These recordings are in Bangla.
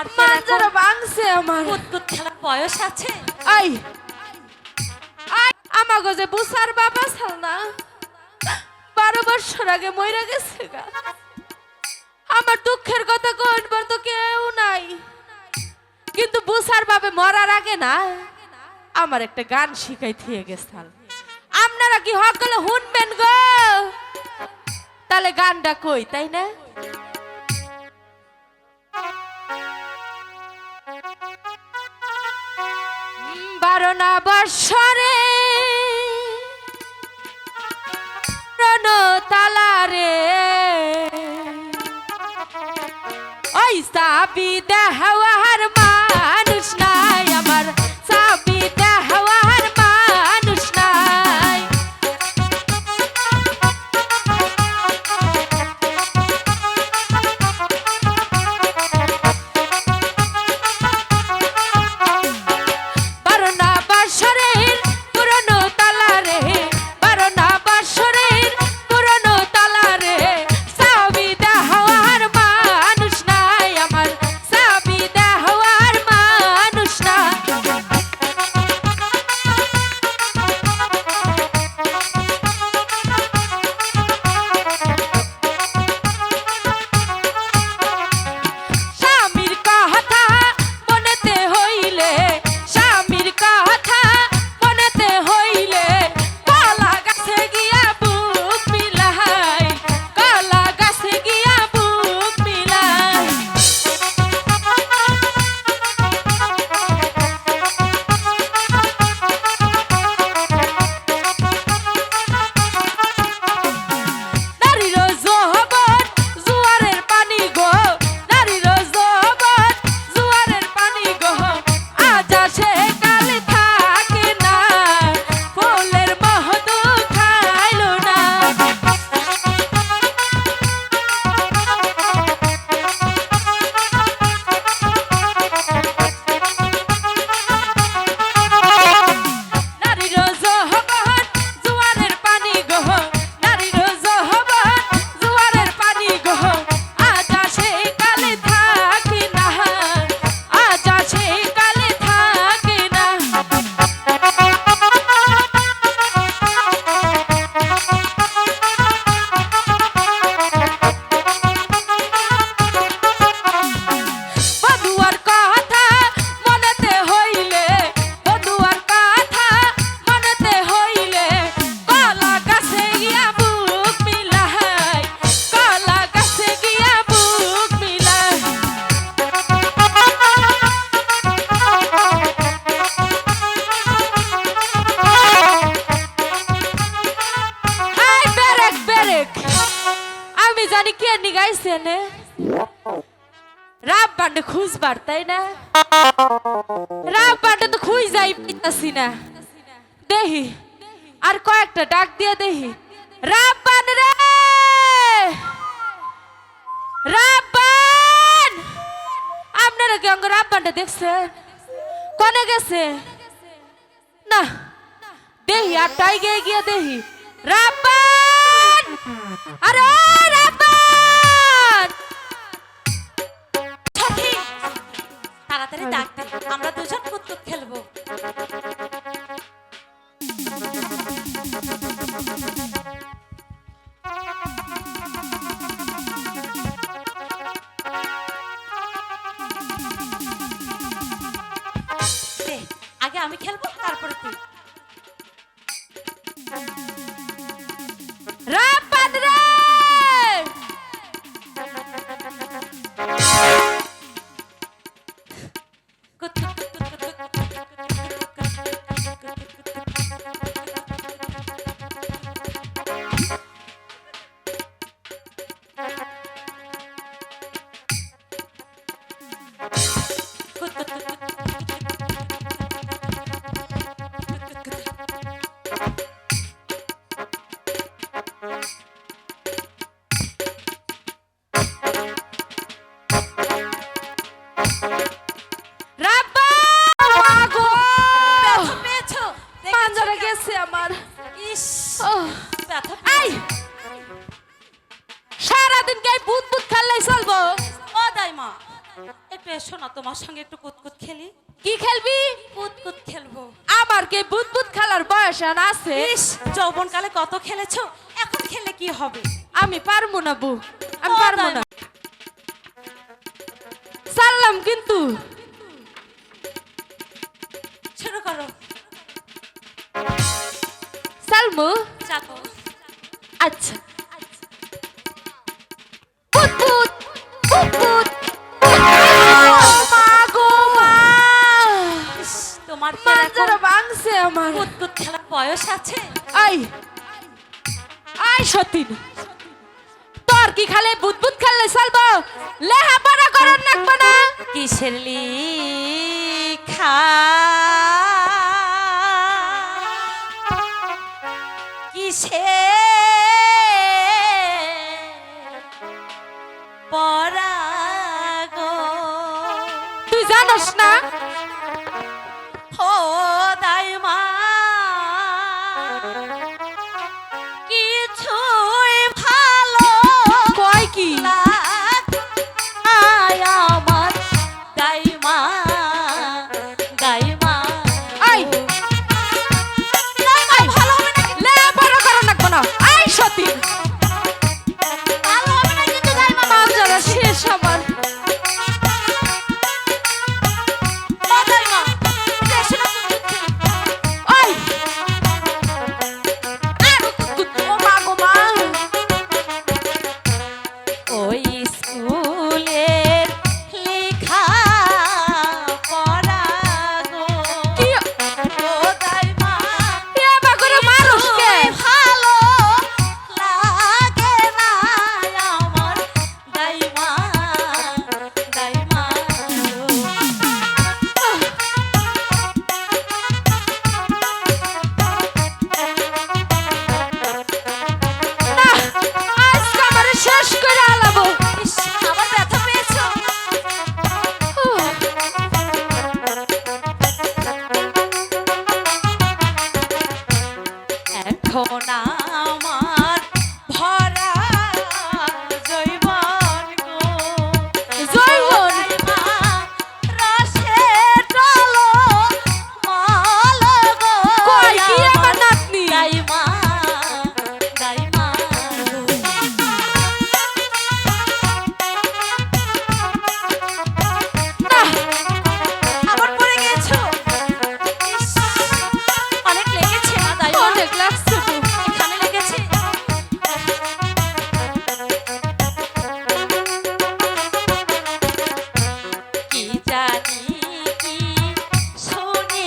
আমার মাঞ্জারা ভাঙছে আমার কুতকুত খেলার বয়স আছে। আই আই আমাগো যে বুসার বাবা ছিল না 12 বছর আগে মইরা গেছে গা। আমার দুঃখের কথা কইবার তো কেউ নাই, কিন্তু বুসার বাবা মরার আগে না আমার একটা গান শিখাই দিয়ে গেছাল। আপনারা কি সকলে শুনবেন গো? তাহলে গানটা কই, তাই না? বারোনা বৎসরে তালারে ওই সাবি দেহওয়ার মানুষ নাই, আমার সাবি দেহওয়ার মানুষ নাই। বারোনা বৎসরের পুরনো তালারে, বারোনা বৎসরের পুরনো তালারে সাবি দেহওয়ার মানুষ নাই, আমার সাবি দেহওয়ার মানুষ নাই। স্বামীর কথা মনেতে হইলে, স্বামীর কথা মনেতে হইলে কলা গাছে গিয়া বুক মিলাই, কলা গাছে গিয়া বুক মিলাই। নারীর যৌবন জোয়ারের পানি গো, নারীর যৌবন জোয়ারের পানি গো, আজ আসে কাল থাকে না, ফুলের মধু খাইলো না। নারীর যৌবন জোয়ারের পানি গো, নারীর যৌবন জোয়ারের পানি গো, আজ আসে কাল থাকে না, আজ আসে কাল থাকে না। বধুয়ার কথা মনেতে হইলে, বধুয়ার কথা মনেতে হইলে কলা গাছে গিয়া বুক মিলাই, কলা গাছে গিয়া বুক মিলাই। আই বেরেক বেরেক, আমি জানি কে নি গাইছে নে রাব বান্ডে খুঁজবার, তাই না? রাব বান্ডে তো খুঁজ যাই পাইতাছি না। দেহি আর কয়েকটা ডাক দিয়ে দেহি, রাব্বান রে, রাব্বান! আপনারা কি অঙ্গ রাব্বানটা দেখছেন? কোনে গেছে না? দেহি আর টাইগে গিয়ে দেহি, রাব্বান! আরে রাব্বান! সখী, তাড়াতাড়ি ডাক দে, আমরা দুজন কুতকুত খেলবো। দে, আগে আমি খেলবো তারপরে তুই। রাব্বান রে! কুতকুত কুতকুত একটু এসো না, তোমার সঙ্গে একটু কুতকুত খেলি। কি খেলবি? কুতকুত খেলবো। আমার কি বুদবুদ খেলার বয়স আর আছে? ইস, যৌবনকালে কত খেলেছো, এখন খেলে কি হবে? আমি পারবো না বউ, আমি ও, পারবো তাই না। সারলাম কিন্তু। শুরু করো। সালমু। চাকো। আচ্ছা। বুদবুদ বুদবুদ মা গো মা, ইস, তোমার কি মাঞ্জারা এরকম ভাঙছে আমার। কুতকুত খেলার বয়স আছে? আই আই সতীন, তোর কি খালে বুদবুদ খেললে চলবো? লেহাপড়া করার নাকবো না? কিসের লিখা কিসে পরাগো, তুই জানোস না? ও দাইমা কিছুই ভালো কয় কি? আয় আমার দাইমা, দাইমা আই দাইমা ভালো হবে না, লেহাপড়া করার নাকবো না। আই সতীন, ভালো হবে না কিন্তু দাইমা। মাঞ্জারা শেষ আমার। ও দাইমা এসো না কুতকুত খেলি। আই আর কুত ও মা গো মা। ওই স্কুলের লেখা পড়া গো, কি ও দাইমা ইয়া বাগরে মানুষ কে? ভালো লাগে না আমার দাইমা, দাইমা না, আজকে আমারে শেষ করে আলাবো। ইস, আবার ব্যথা পেয়েছো? এখন আমার ভরা জৈবন গো, জৈবন? দাইমা রসে টলো মল গো, কয় কি আমার নাতনি? দাইমা, দাইমা না, আবার পড়ে গেছো? ইস, অনেক লেগেছে না দাইমা? অনেক লাগছে বউ। এখানে লেগেছে? কি জানি কি শুনি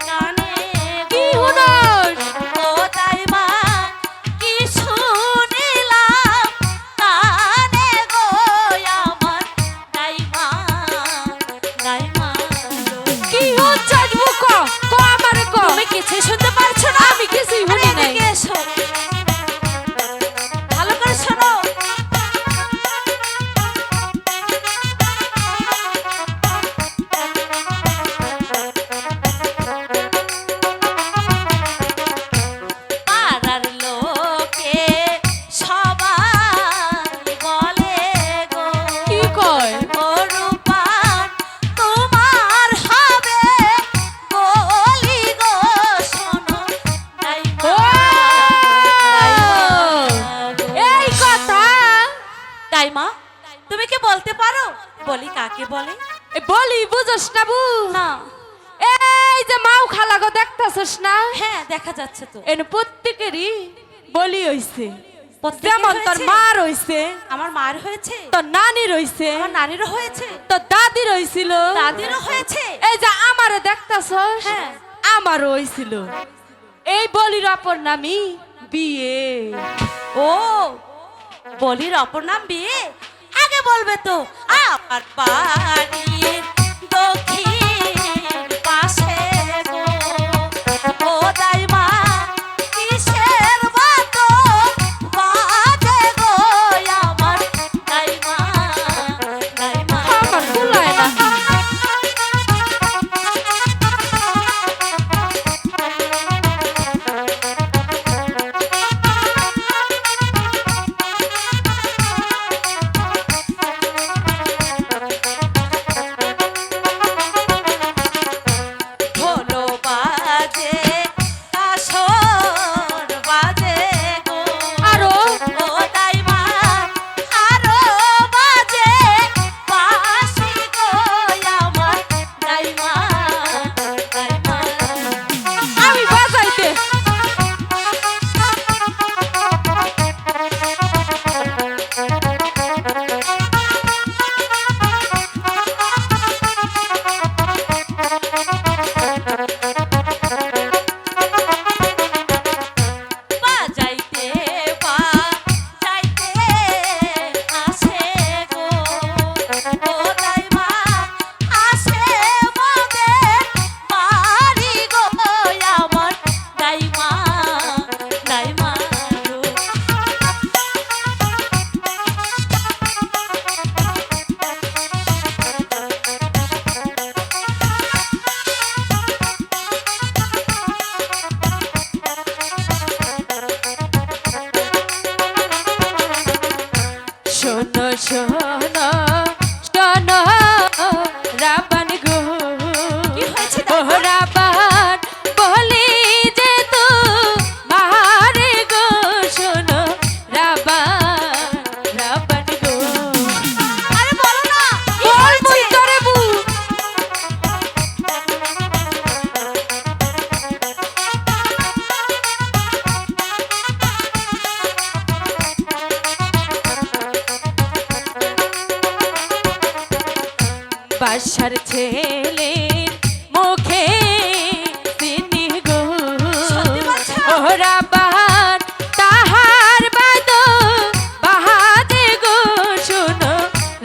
কানে কি গো, হুনস? ও দাইমা কি শুনিলাম কানে গো, আমার দাইমা, দাইমা গো। কি হচ্ছাস বউ? ক ক আমারে ক। তুমি কিছুই শুনতে পারছো না? আমি কিছুই আরে শুনি নাই। এদিকে এসো, ভালো করে শোনো। পাড়ার লোকে সবাই বলে গো, কি কয়? গরু পান তোমার হবে বলি গো, শোনো দাইমা, ও! দাইমা গো। এই কথা দাইমা তুমি কি বলতে পারো বলি কাকে বলে? এ বলি বুঝস না বউ? না। এই যে মাও খালা গো দেখতাছস না? হ্যাঁ দেখা যাচ্ছে তো। এনে প্রত্যেকেরই বলি হইছে। প্রত্যেকের যেমন তোর হয়েছে? মার হইছে, আমার মার হয়েছে, তোর নানির হইছে, আমার নানিরও হয়েছে, তোর দাদির হইছিল, দাদিরও হয়েছে। এই যে আমারে দেখতাছস, হ্যাঁ। আমারও হইছিল। এই বলির অপর নামই বিয়ে। ও, বলির অপর নাম বিয়ে? আগে বলবে তো। আমার বাড়ির দক্ষিণ পাশে গো, ও দাইমা কিসের মতো বাজে গো, আমার দাইমা, দাইমা আমার কুলায় না। বাসার ছেলে মুখে চিনি গো সত্যি বলছো? ওরা বাহার তাহার বাদ বাহাদে গো শুনো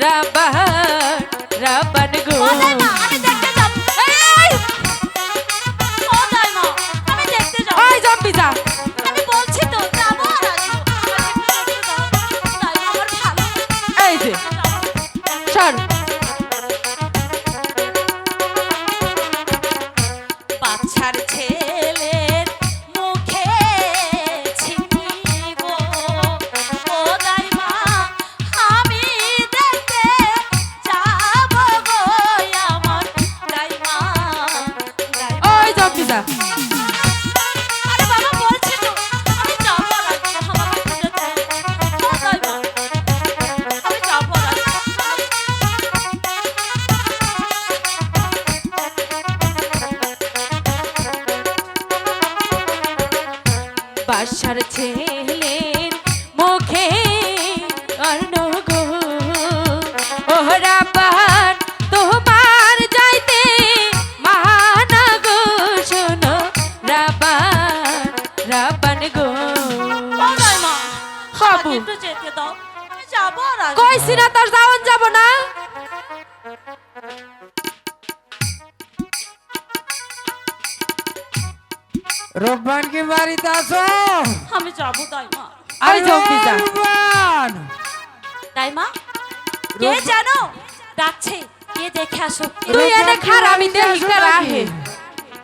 রাবান রাবান গো ও দাইমা আমি দেখতে যাব। এই! ও দাইমা আমি দেখতে যাব। ওই জম্বি যা আমি বলছি তো যাবো আর আসবো। আমাকে একটু দেখতে দাও। দাইমা আমার ভালো এই যে সর বাচ্চার ছেলের মুখে ছিনিব ও দাইমা আমি দেখতে যাব গো আমার দাইমা দাইমা। ওই জম্বি যা আরে বাবা বলছি তো আমি যাব আর আসবো। আমাকে একটু যেতে ও দাইমা আমি যাব আর আসবো। বাসার ছেলের মুখে অর্ণ গো ওহরা পান তোমার যাইতে মানা গো শোনো রাবান রাবান গো ও দাইমা বাবু। আমাকে একটু যেতে দাও আমি যাব আর আসবো। কইছি না তোর যাওন যাব না রূপবান কি বাড়িতে আছো? আমি যাব দাইমা। ওই জম্বি যা রূপবান দাইমা কে জানো ডাকছে কে দেখে আসো তুই এনে খার আমি দেখি আসো কার নাকি? আহে